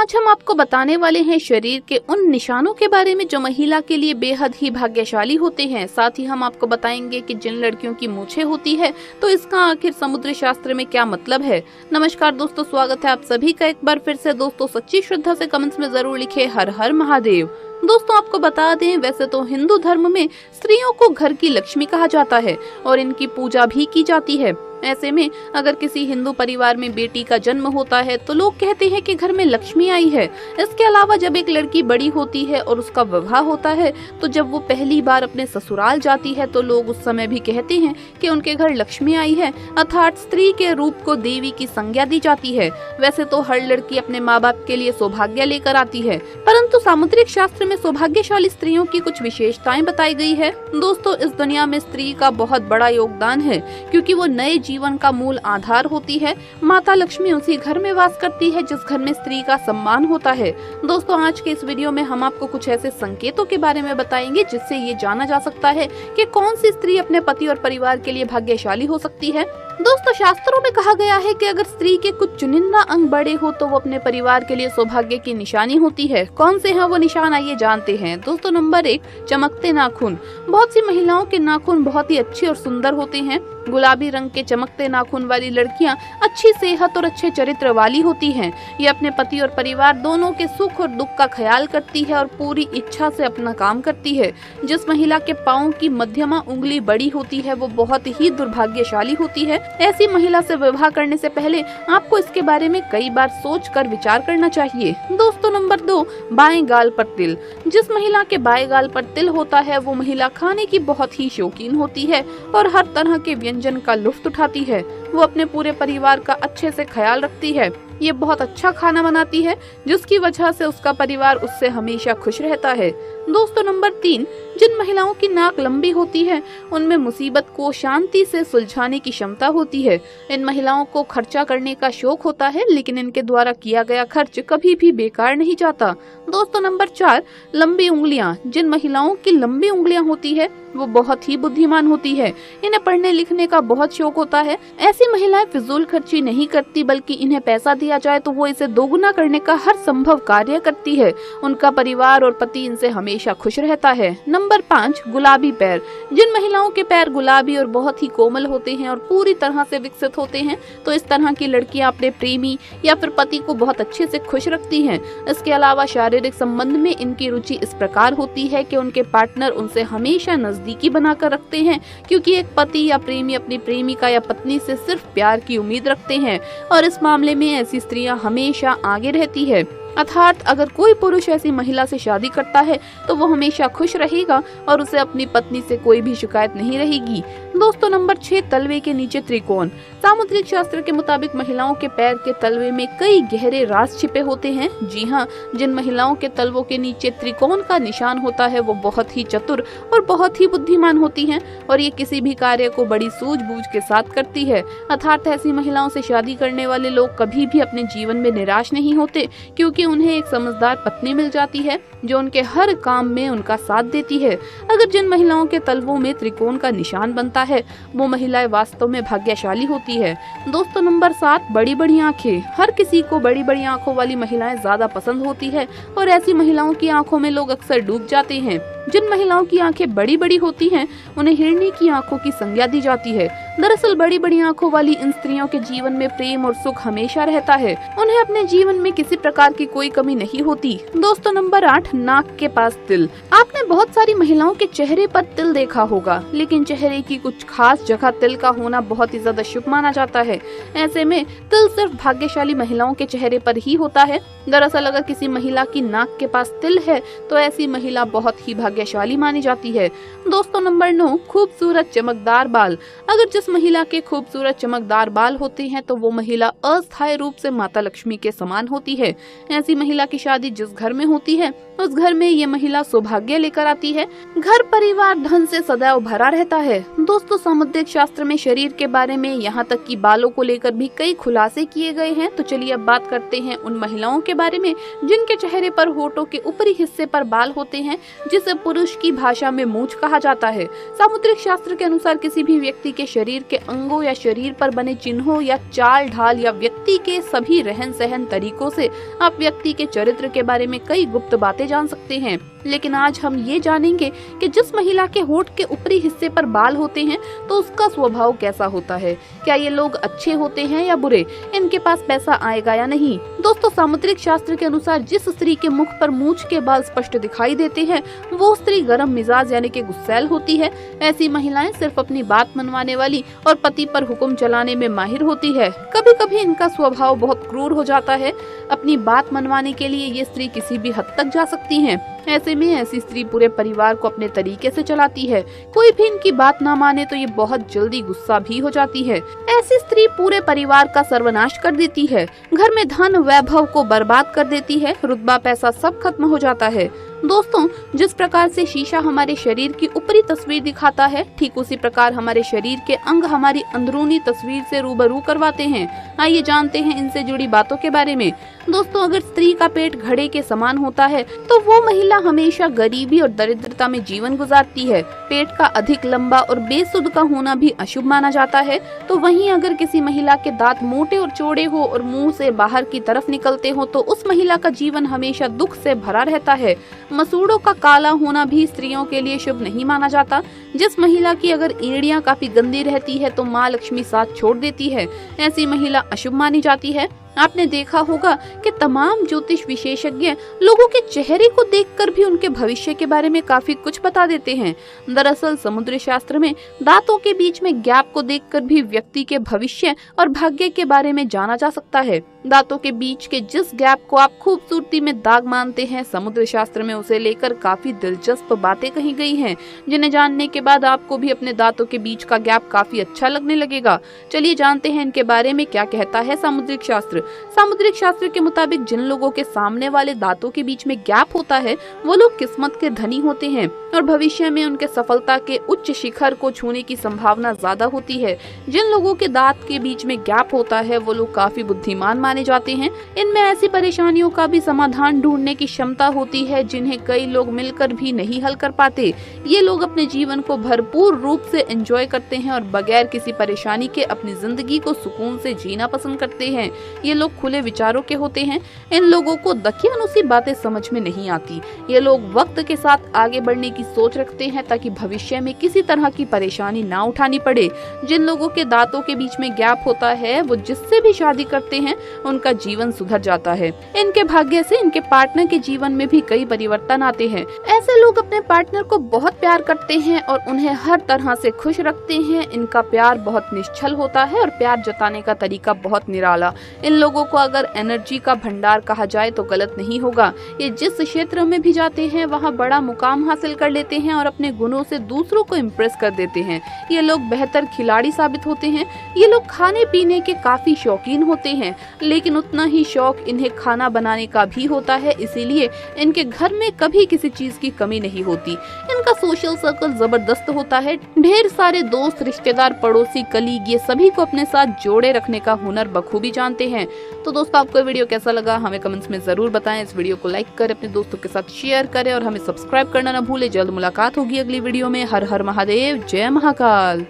आज हम आपको बताने वाले हैं शरीर के उन निशानों के बारे में जो महिला के लिए बेहद ही भाग्यशाली होते हैं। साथ ही हम आपको बताएंगे कि जिन लड़कियों की मूछें होती है तो इसका आखिर समुद्री शास्त्र में क्या मतलब है। नमस्कार दोस्तों, स्वागत है आप सभी का एक बार फिर से। दोस्तों सच्ची श्रद्धा से कमेंट्स में जरूर लिखे हर हर महादेव। दोस्तों आपको बता दें, वैसे तो हिंदू धर्म में स्त्रियों को घर की लक्ष्मी कहा जाता है और इनकी पूजा भी की जाती है। ऐसे में अगर किसी हिंदू परिवार में बेटी का जन्म होता है तो लोग कहते हैं कि घर में लक्ष्मी आई है। इसके अलावा जब एक लड़की बड़ी होती है और उसका विवाह होता है तो जब वो पहली बार अपने ससुराल जाती है तो लोग उस समय भी कहते हैं कि उनके घर लक्ष्मी आई है, अर्थात स्त्री के रूप को देवी की संज्ञा दी जाती है। वैसे तो हर लड़की अपने माँ बाप के लिए सौभाग्य लेकर आती है, परंतु सामुद्रिक शास्त्र में सौभाग्यशाली स्त्रियों की कुछ विशेषताएं बताई गई है। दोस्तों इस दुनिया में स्त्री का बहुत बड़ा योगदान है, क्योंकि वो नए जीवन का मूल आधार होती है। माता लक्ष्मी उसी घर में वास करती है जिस घर में स्त्री का सम्मान होता है। दोस्तों आज के इस वीडियो में हम आपको कुछ ऐसे संकेतों के बारे में बताएंगे जिससे ये जाना जा सकता है कि कौन सी स्त्री अपने पति और परिवार के लिए भाग्यशाली हो सकती है। दोस्तों शास्त्रों में कहा गया है कि अगर स्त्री के कुछ चुनिंदा अंग बड़े हो तो वो अपने परिवार के लिए सौभाग्य की निशानी होती है। कौन से हैं वो निशान, आइए जानते हैं। दोस्तों नंबर 1, चमकते नाखून। बहुत सी महिलाओं के नाखून बहुत ही अच्छे और सुंदर होते हैं। गुलाबी रंग के चमकते नाखून वाली लड़कियां अच्छी सेहत और अच्छे चरित्र वाली होती हैं। ये अपने पति और परिवार दोनों के सुख और दुख का ख्याल करती है और पूरी इच्छा से अपना काम करती है। जिस महिला के पाँव की मध्यमा उंगली बड़ी होती है वो बहुत ही दुर्भाग्यशाली होती है। ऐसी महिला से विवाह करने से पहले आपको इसके बारे में कई बार सोच कर विचार करना चाहिए। दोस्तों नंबर 2, बाएं गाल पर तिल। जिस महिला के बाएं गाल पर तिल होता है वो महिला खाने की बहुत ही शौकीन होती है और हर तरह के व्यंजन का लुत्फ उठाती है। वो अपने पूरे परिवार का अच्छे से ख्याल रखती है। ये बहुत अच्छा खाना बनाती है जिसकी वजह से उसका परिवार उससे हमेशा खुश रहता है। दोस्तों नंबर 3, जिन महिलाओं की नाक लंबी होती है उनमें मुसीबत को शांति से सुलझाने की क्षमता होती है। इन महिलाओं को खर्चा करने का शौक होता है, लेकिन इनके द्वारा किया गया खर्च कभी भी बेकार नहीं जाता। दोस्तों नंबर 4, लंबी उंगलियां। जिन महिलाओं की लंबी उंगलियां होती है वो बहुत ही बुद्धिमान होती है। इन्हें पढ़ने लिखने का बहुत शौक होता है। ऐसी महिलाएं फिजूल खर्ची नहीं करती, बल्कि इन्हें पैसा दिया जाए तो वो इसे दोगुना करने का हर संभव कार्य करती है। उनका परिवार और पति इनसे हमेशा खुश रहता है। नंबर 5, गुलाबी पैर। जिन महिलाओं के पैर गुलाबी और बहुत ही कोमल होते हैं और पूरी तरह से विकसित होते हैं तो इस तरह की लड़कियां अपने प्रेमी या फिर पति को बहुत अच्छे से खुश रखती हैं। इसके अलावा शारीरिक संबंध में इनकी रुचि इस प्रकार होती है कि उनके पार्टनर उनसे हमेशा नजदीकी बनाकर रखते हैं, क्योंकि एक पति या प्रेमी अपनी प्रेमिका या पत्नी से सिर्फ प्यार की उम्मीद रखते हैं और इस मामले में ऐसी स्त्रियां हमेशा आगे रहती है। अर्थात अगर कोई पुरुष ऐसी महिला से शादी करता है तो वो हमेशा खुश रहेगा और उसे अपनी पत्नी से कोई भी शिकायत नहीं रहेगी। दोस्तों नंबर 6, तलवे के नीचे त्रिकोण। सामुद्रिक शास्त्र के मुताबिक महिलाओं के पैर के तलवे में कई गहरे राज छिपे होते हैं। जी हाँ, जिन महिलाओं के तलवों के नीचे त्रिकोण का निशान होता है वो बहुत ही चतुर और बहुत ही बुद्धिमान होती हैं और ये किसी भी कार्य को बड़ी सूझबूझ के साथ करती है। अर्थात ऐसी महिलाओं से शादी करने वाले लोग कभी भी अपने जीवन में निराश नहीं होते, क्योंकि उन्हें एक समझदार पत्नी मिल जाती है जो उनके हर काम में उनका साथ देती है। अगर जिन महिलाओं के तलवों में त्रिकोण का निशान बनता है वो महिलाएं वास्तव में भाग्यशाली होती है। दोस्तों नंबर 7, बड़ी बड़ी आंखें। हर किसी को बड़ी बड़ी आंखों वाली महिलाएं ज्यादा पसंद होती है और ऐसी महिलाओं की आंखों में लोग अक्सर डूब जाते हैं। जिन महिलाओं की आंखें बड़ी बड़ी होती हैं उन्हें हिरनी की आंखों की संज्ञा दी जाती है। दरअसल बड़ी बड़ी आंखों वाली इन स्त्रियों के जीवन में प्रेम और सुख हमेशा रहता है। उन्हें अपने जीवन में किसी प्रकार की कोई कमी नहीं होती। दोस्तों नंबर 8, नाक के पास तिल। आपने बहुत सारी महिलाओं के चेहरे पर तिल देखा होगा, लेकिन चेहरे की कुछ खास जगह तिल का होना बहुत ही ज्यादा शुभ माना जाता है। ऐसे में तिल सिर्फ भाग्यशाली महिलाओं के चेहरे पर ही होता है। दरअसल अगर किसी महिला की नाक के पास तिल है तो ऐसी महिला बहुत ही भाग्यशाली मानी जाती है। दोस्तों नंबर 9, खूबसूरत चमकदार बाल। अगर जिस महिला के खूबसूरत चमकदार बाल होते हैं तो वो महिला अस्थायी रूप से माता लक्ष्मी के समान होती है। ऐसी महिला की शादी जिस घर में होती है उस घर में ये महिला सौभाग्य लेकर आती है। घर परिवार धन से सदैव भरा रहता है। दोस्तों सामुद्रिक शास्त्र में शरीर के बारे में यहाँ तक कि बालों को लेकर भी कई खुलासे किए गए हैं। तो चलिए अब बात करते हैं उन महिलाओं के बारे में जिनके चेहरे पर होठों के ऊपरी हिस्से पर बाल होते हैं, जिसे पुरुष की भाषा में मूंछ कहा जाता है। सामुद्रिक शास्त्र के अनुसार किसी भी व्यक्ति के शरीर के अंगों या शरीर पर बने चिन्हों या चाल ढाल या व्यक्ति के सभी रहन सहन तरीकों से आप व्यक्ति के चरित्र के बारे में कई गुप्त बातें जान सकते हैं। लेकिन आज हम ये जानेंगे कि जिस महिला के होठ के ऊपरी हिस्से पर बाल होते हैं तो उसका स्वभाव कैसा होता है। क्या ये लोग अच्छे होते हैं या बुरे, इनके पास पैसा आएगा या नहीं। दोस्तों, सामुद्रिक शास्त्र के अनुसार जिस स्त्री के मुख पर मूंछ के बाल स्पष्ट दिखाई देते हैं वो स्त्री गर्म मिजाज यानी कि गुस्सैल होती है। ऐसी महिलाएं सिर्फ अपनी बात मनवाने वाली और पति पर हुक्म चलाने में माहिर होती है। कभी कभी इनका स्वभाव बहुत क्रूर हो जाता है। अपनी बात मनवाने के लिए ये स्त्री किसी भी हद तक जा सकती है। ऐसे में ऐसी स्त्री पूरे परिवार को अपने तरीके से चलाती है। कोई भी इनकी बात ना माने तो ये बहुत जल्दी गुस्सा भी हो जाती है। ऐसी स्त्री पूरे परिवार का सर्वनाश कर देती है, घर में धन वैभव को बर्बाद कर देती है, रुतबा पैसा सब खत्म हो जाता है। दोस्तों, जिस प्रकार से शीशा हमारे शरीर की ऊपरी तस्वीर दिखाता है, ठीक उसी प्रकार हमारे शरीर के अंग हमारी अंदरूनी तस्वीर से रूबरू करवाते हैं। आइए जानते हैं इनसे जुड़ी बातों के बारे में। दोस्तों, अगर स्त्री का पेट घड़े के समान होता है तो वो महिला हमेशा गरीबी और दरिद्रता में जीवन गुजारती है। पेट का अधिक लंबा और बेसुध का होना भी अशुभ माना जाता है। तो वहीं अगर किसी महिला के दांत मोटे और चौड़े हो और मुंह से बाहर की तरफ निकलते हो तो उस महिला का जीवन हमेशा दुख से भरा रहता है। मसूड़ों का काला होना भी स्त्रियों के लिए शुभ नहीं माना जाता। जिस महिला की अगर एड़ियां काफी गंदी रहती है तो माँ लक्ष्मी साथ छोड़ देती है। ऐसी महिला अशुभ मानी जाती है। आपने देखा होगा कि तमाम ज्योतिष विशेषज्ञ लोगों के चेहरे को देखकर भी उनके भविष्य के बारे में काफी कुछ बता देते हैं। दरअसल समुद्री शास्त्र में दांतों के बीच में गैप को देखकर भी व्यक्ति के भविष्य और भाग्य के बारे में जाना जा सकता है। दांतों के बीच के जिस गैप को आप खूबसूरती में दाग मानते हैं, समुद्री शास्त्र में उसे लेकर काफी दिलचस्प बातें कही गई हैं, जिन्हें जानने के बाद आपको भी अपने दांतों के बीच का गैप काफी अच्छा लगने लगेगा। चलिए जानते हैं इनके बारे में क्या कहता है सामुद्रिक शास्त्र। सामुद्रिक शास्त्र के मुताबिक जिन लोगों के सामने वाले दांतों के बीच में गैप होता है वो लोग किस्मत के धनी होते हैं और भविष्य में उनके सफलता के उच्च शिखर को छूने की संभावना ज्यादा होती है। जिन लोगों के दांत के बीच में गैप होता है वो लोग काफी बुद्धिमान माने जाते हैं। इनमें ऐसी परेशानियों का भी समाधान ढूंढने की क्षमता होती है जिन्हें कई लोग मिलकर भी नहीं हल कर पाते। ये लोग अपने जीवन को भरपूर रूप से एंजॉय करते हैं और बगैर किसी परेशानी के अपनी जिंदगी को सुकून से जीना पसंद करते हैं। ये लोग खुले विचारों के होते हैं। इन लोगों को दकियानुसी बातें समझ में नहीं आती। ये लोग वक्त के साथ आगे बढ़ने की सोच रखते हैं ताकि भविष्य में किसी तरह की परेशानी ना उठानी पड़े। जिन लोगों के दांतों के बीच में गैप होता है वो जिससे भी शादी करते हैं उनका जीवन सुधर जाता है। इनके भाग्य से इनके पार्टनर के जीवन में भी कई परिवर्तन आते हैं। ऐसे लोग अपने पार्टनर को बहुत प्यार करते हैं और उन्हें हर तरह से खुश रखते हैं। इनका प्यार बहुत निश्चल होता है और प्यार जताने का तरीका बहुत निराला। इन लोगों को अगर एनर्जी का भंडार कहा जाए तो गलत नहीं होगा। ये जिस क्षेत्र में भी जाते हैं वहाँ बड़ा मुकाम हासिल कर लेते हैं और अपने गुणों से दूसरों को इम्प्रेस कर देते हैं। ये लोग बेहतर खिलाड़ी साबित होते हैं। ये लोग खाने पीने के काफी शौकीन होते हैं, लेकिन उतना ही शौक इन्हें खाना बनाने का भी होता है। इसीलिए इनके घर में कभी किसी चीज की कमी नहीं होती। इनका सोशल सर्कल जबरदस्त होता है। ढेर सारे दोस्त, रिश्तेदार, पड़ोसी, कलीग, ये सभी को अपने साथ जोड़े रखने का हुनर बखूबी जानते हैं। तो दोस्तों, आपको वीडियो कैसा लगा हमें कमेंट्स में जरूर बताएं। इस वीडियो को लाइक करें, अपने दोस्तों के साथ शेयर करें और हमें सब्सक्राइब करना न भूलें। जल्द मुलाकात होगी अगली वीडियो में। हर हर महादेव, जय महाकाल।